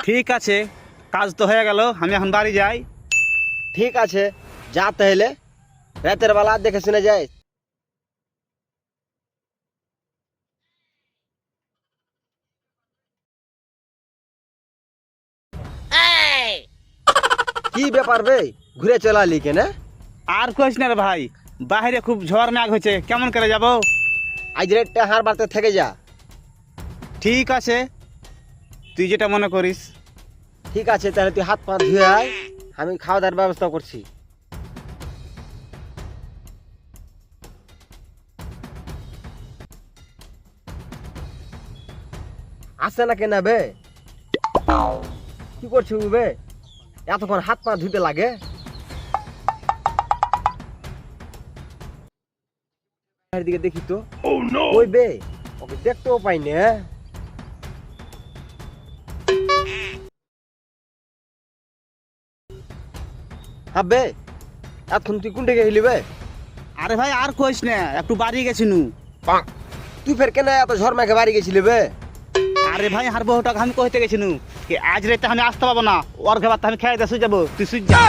ঠিক আছে, কাজ তো হয়ে গেল, আমি এখন বাড়ি যাই। ঠিক আছে, যা তাহলে, রাতের বেলা দেখে শুনে যায়। কি ব্যাপার বে, ঘুরে চলে আলি কেন? আর কইস না রে ভাই, বাইরে খুব ঝড় নাগ হয়েছে, কেমন করে যাব? আজ রেটটা হার বাড়তে থেকে যা। ঠিক আছে, তুই যেটা মনে করিস। ঠিক আছে, তাহলে তুই হাত পা ধুয়ে আয়, আমি খাওয়া দাওয়ার ব্যবস্থা করছি। আসে না কেনা বে? কি করছি বে? এতক্ষণ হাত পা ধুতে লাগে? দিকে দেখি তো। ওই বে, ওকে দেখতেও পাই না। হ্যাঁ বে, এখন তুই কোন দিকে গেলি বে? আরে ভাই আর কইস না, একটু বাড়ি গেছিনু। তুই ফের কেন এত ঝড় মেঘে বাড়ি গেছিলি বে? আরে ভাই হার বহুটাকে আমি কইতে গেছিনু কি আজ রাতে আমি আসতে পাবো না, ওর ঘাবার আমি খেয়ে দিয়ে শুয়ে যাবো, তুই শুয়ে যা।